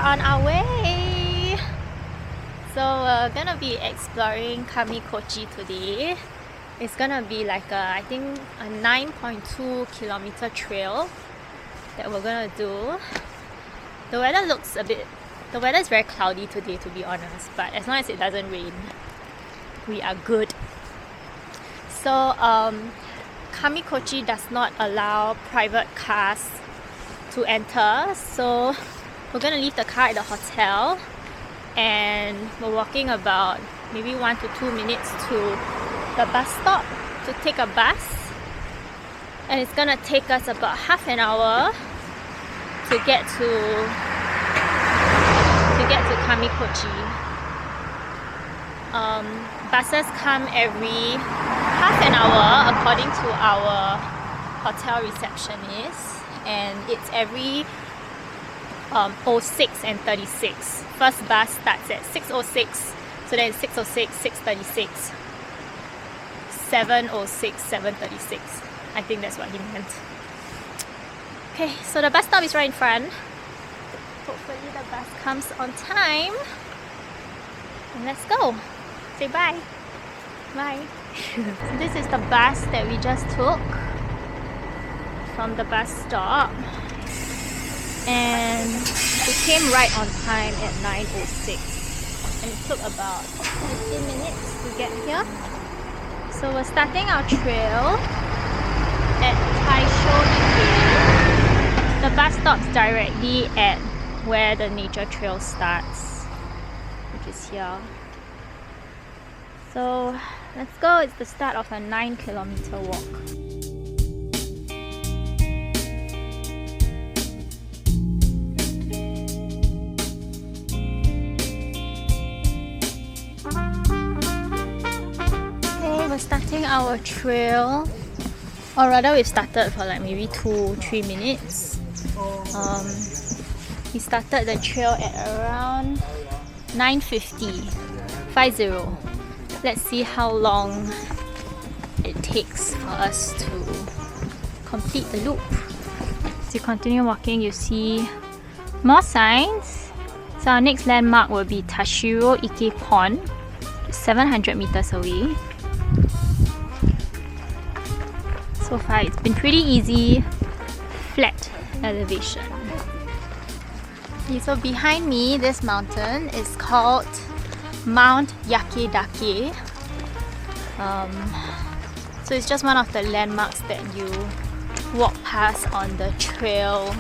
on our way. So we're gonna be exploring Kamikochi today. It's gonna be like I think a 9.2 kilometer trail that we're gonna do. The weather is very cloudy today, to be honest, but as long as it doesn't rain, we are good. So Kamikochi does not allow private cars to enter, so we're gonna leave the car at the hotel and we're walking about maybe 1 to 2 minutes to the bus stop to take a bus, and it's gonna take us about half an hour to get to Kamikochi. Buses come every half an hour according to our hotel receptionist, and it's every 06 and 36. First bus starts at 6:06, so then 6:06, 6:36, 7:06, 7:36. I think that's what he meant. Okay, so the bus stop is right in front. Hopefully the bus comes on time. And let's go. Say bye. Bye. So this is the bus that we just took from the bus stop. And we came right on time at 9:06. And it took about 15 minutes to get here. So we're starting our trail at Taisho-ike. The bus stops directly at where the nature trail starts, which is here. So let's go. It's the start of a 9-kilometer walk. Okay, we're starting our trail, or rather we've started for like maybe 2-3 minutes. We started the trail at around 9:50. Let's see how long it takes for us to complete the loop. As you continue walking, you see more signs. So our next landmark will be Taisho-ike Pond, 700 meters away. So far it's been pretty easy, flat elevation. Okay, so behind me, this mountain is called Mount Yakedake. So it's just one of the landmarks that you walk past on the trail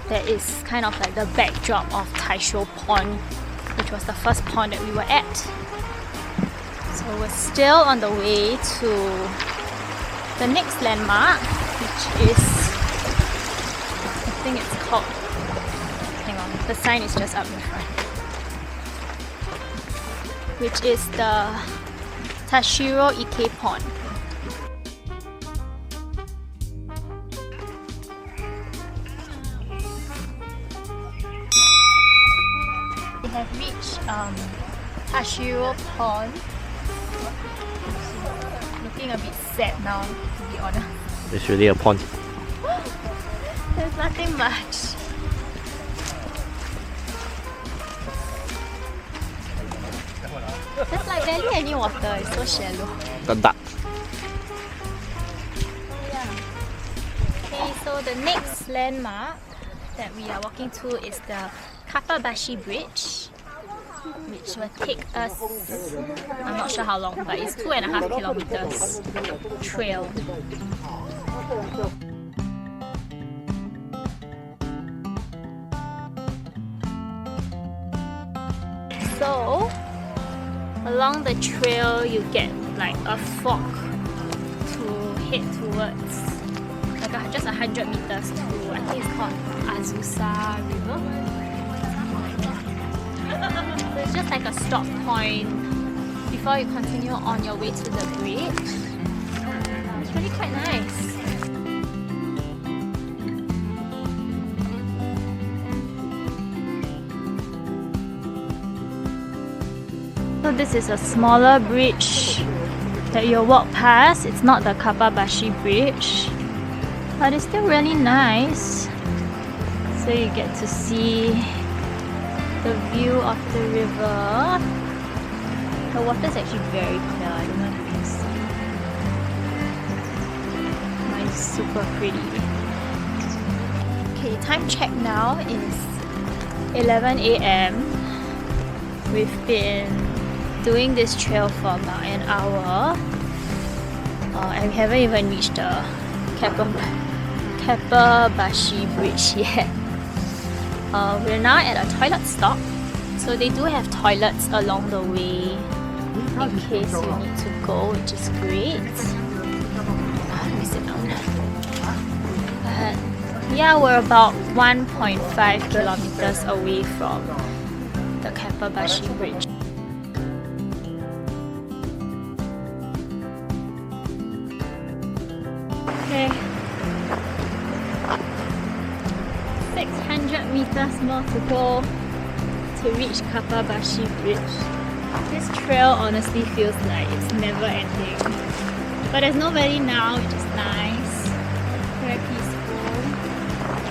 that is kind of like the backdrop of Taisho Pond, which was the first pond that we were at. So we're still on the way to the next landmark, which is, I think it's called, hang on, the sign is just up in front, which is the Taisho-ike Pond. We have reached Taisho Pond. Looking a bit sad now, to be honest. It's really a pond. There's nothing much. There's like barely any water, it's so shallow. The duck. Yeah. Okay, so the next landmark that we are walking to is the Kappa Bridge, which will take us, I'm not sure how long, but it's 2.5 kilometers trail. So along the trail you get like a fork to head towards, like just 100 meters to, I think it's called Azusa River. So it's just like a stop point before you continue on your way to the bridge. It's really quite nice. So this is a smaller bridge that you'll walk past. It's not the Kappa Bridge, but it's still really nice. So you get to see the view of the river. The water is actually very clear. I don't know if you can see. It's super pretty. Okay, time check now is 11 a.m. We've been doing this trail for about an hour. And we haven't even reached the Kappa Bridge yet. We're now at a toilet stop. So they do have toilets along the way in case you need to go, which is great. Let me sit down. But yeah, we're about 1.5 kilometers away from the Kappa Bridge. Okay, 600 meters more to go to reach Kappa Bridge. This trail honestly feels like it's never ending. But there's nobody now, which is nice. Very peaceful.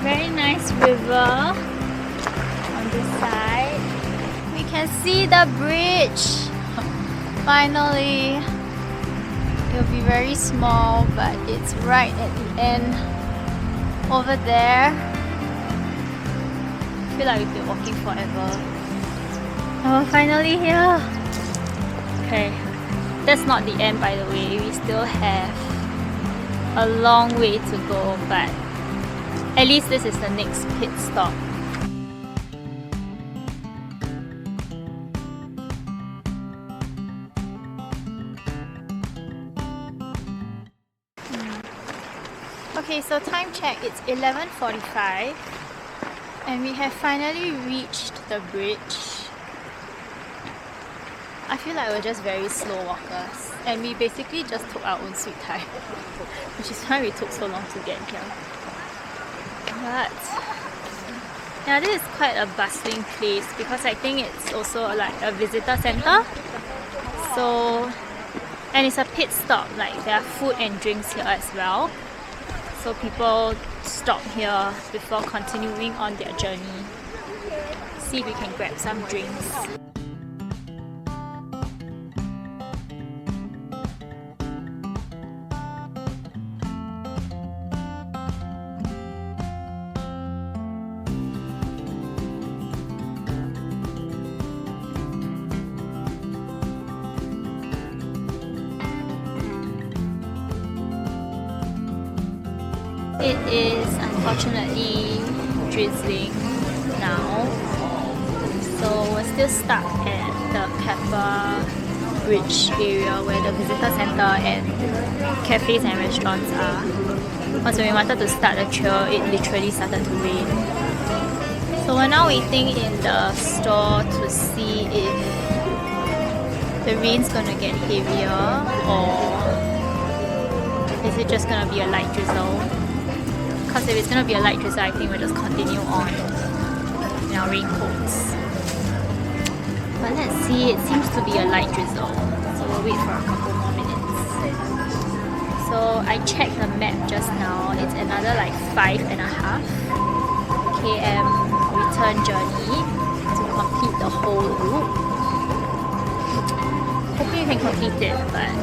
Very nice river on this side. We can see the bridge. Finally. It'll be very small, but it's right at the end over there. I feel like we've been walking forever. Oh, finally here. Okay, that's not the end, by the way. We still have a long way to go, but at least this is the next pit stop. Okay, so time check, it's 11:45 and we have finally reached the bridge. I feel like we're just very slow walkers and we basically just took our own sweet time, which is why we took so long to get here. But yeah, this is quite a bustling place because I think it's also like a visitor center. So, and it's a pit stop, like there are food and drinks here as well. So people stop here before continuing on their journey. See if we can grab some drinks. It is unfortunately drizzling now, so we're still stuck at the Kappa Bridge area where the visitor center and cafes and restaurants are. Because when we wanted to start the trail, it literally started to rain. So we're now waiting in the store to see if the rain's gonna get heavier or is it just gonna be a light drizzle. Because if it's going to be a light drizzle, I think we'll just continue on in our raincoats. But let's see, it seems to be a light drizzle. So we'll wait for a couple more minutes. So I checked the map just now. It's another like 5.5 km return journey to complete the whole route. Hopefully we can complete it, but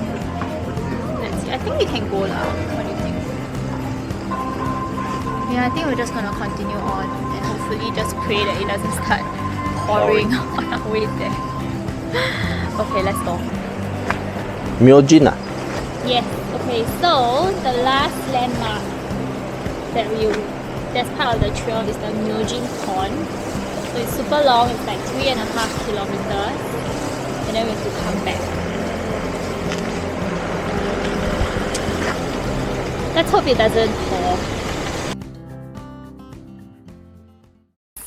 let's see. I think we can go now. What do you think? Yeah, I think we're just gonna continue on and hopefully just pray that it doesn't start pouring on our way there. Okay, let's go. Myojin. Yes, okay, so the last landmark that's part of the trail is the Myojin Pond. So it's super long, it's like 3.5 kilometers. And then we have to come back. Let's hope it doesn't pour.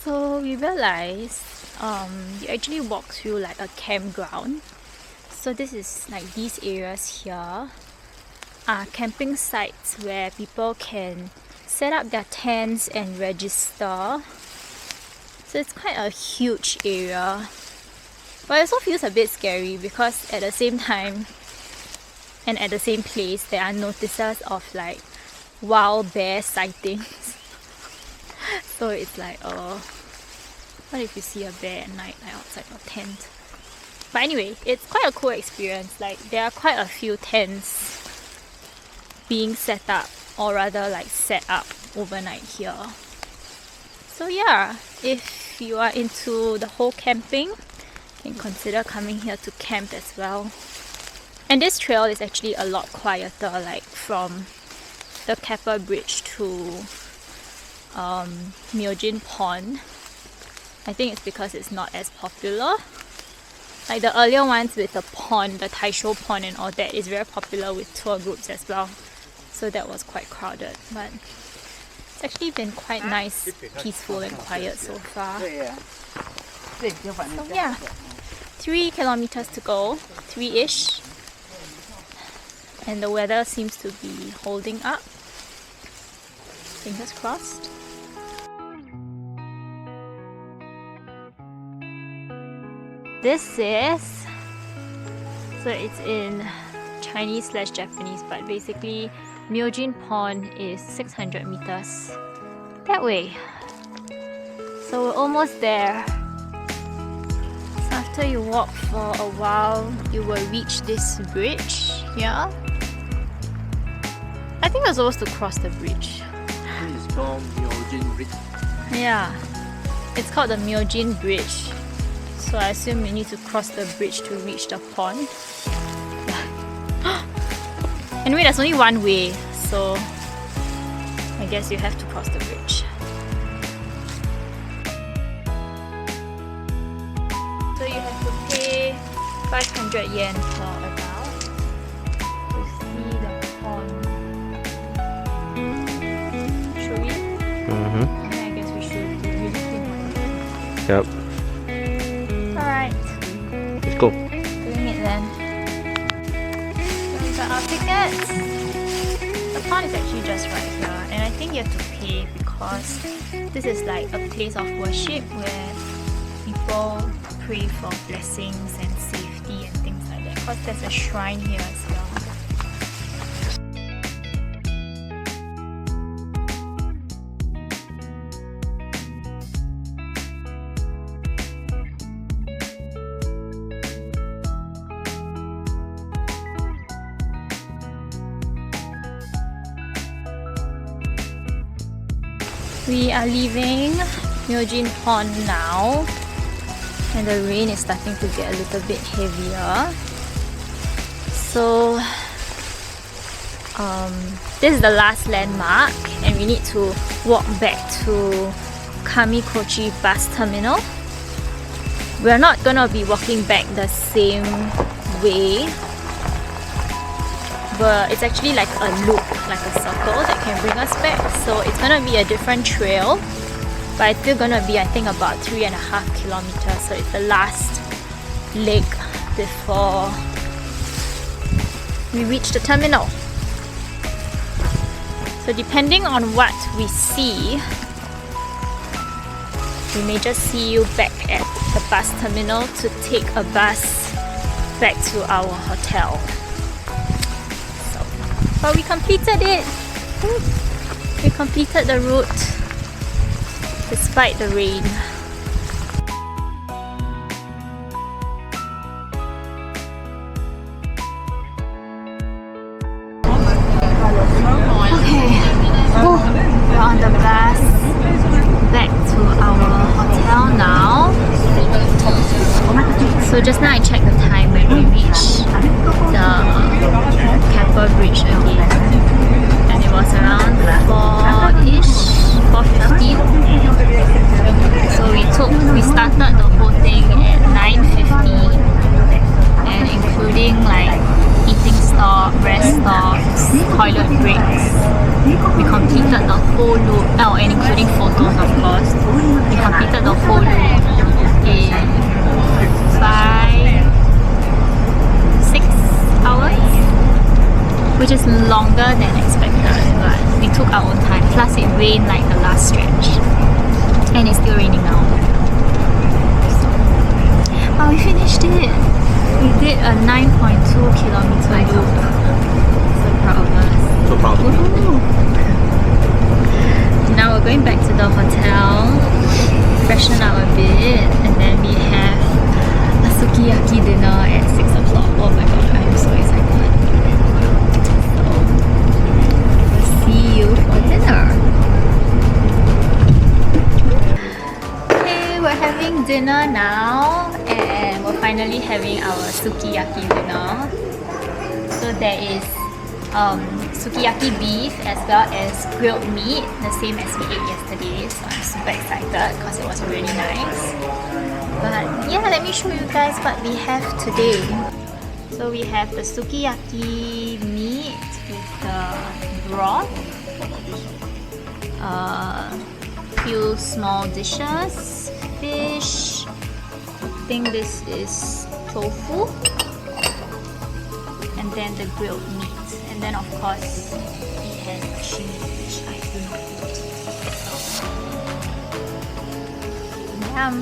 So we realized you actually walk through like a campground. So this is like these areas here are camping sites where people can set up their tents and register. So it's quite a huge area. But it also feels a bit scary because at the same time and at the same place there are notices of like wild bear sightings. So it's like, what if you see a bear at night, like outside your tent? But anyway, it's quite a cool experience. Like, there are quite a few tents being set up, or rather like set up overnight here. So yeah, if you are into the whole camping, you can consider coming here to camp as well. And this trail is actually a lot quieter, like from the Kappa bridge to Myojin Pond. I think it's because it's not as popular. Like the earlier ones with the pond, the Taisho Pond and all that, is very popular with tour groups as well. So that was quite crowded, but it's actually been quite nice, peaceful and quiet so far. So yeah, 3 kilometers to go, 3-ish. And the weather seems to be holding up. Fingers crossed. This is, so it's in Chinese/Japanese, but basically Myojin Pond is 600 meters that way. So we're almost there. So after you walk for a while, you will reach this bridge here. I think we're supposed to cross the bridge. This is called Myojin Bridge. Yeah, it's called the Myojin Bridge. So I assume we need to cross the bridge to reach the pond. Anyway, there's only one way, so I guess you have to cross the bridge. So you have to pay 500 yen per adult to see the pond. Should we? I guess we should. We just think. Yep. Alright. Let's go. Doing it then. So we got our tickets. The pond is actually just right here, and I think you have to pay because this is like a place of worship where people pray for blessings and safety and things like that, because there's a shrine here as well. We are leaving Myojin Pond now, and the rain is starting to get a little bit heavier. So this is the last landmark, and we need to walk back to Kamikochi bus terminal. We're not gonna be walking back the same way, but it's actually like a loop, like a circle that can bring us back. So it's gonna be a different trail, but it's still gonna be, I think, about 3.5 kilometers. So it's the last leg before we reach the terminal. So depending on what we see, we may just see you back at the bus terminal to take a bus back to our hotel. But we completed it! We completed the route despite the rain. Okay, we're on the bus back to our hotel now. So just now I checked the time when we reached the Kappa bridge again, and it was around 4-ish, 4:15. So we started the whole thing at 9:50, and including like eating stop, rest stops, toilet breaks, we completed the whole loop. Oh, and including photos, of course. We completed the whole loop in 5-6 hours, which is longer than expected, but we took our own time. Plus it rained like the last stretch, and it's still raining now. But we finished it! We did a 9.2 kilometer loop. So proud of us. So proud of you. Now we're going back to the hotel, freshen up a bit, and then we have a sukiyaki dinner at 6 o'clock. Oh my god, I'm so excited. So, we'll see you for dinner. Okay, we're having dinner now, and we're finally having our sukiyaki dinner. So there is sukiyaki beef as well as grilled meat, the same as we ate yesterday. So I'm super excited because it was really nice. But yeah, let me show you guys what we have today. So we have the sukiyaki meat with the broth, few small dishes, fish. I think this is tofu, and then the grilled meat. And then of course it has sashimi, which I do not eat. So, yum!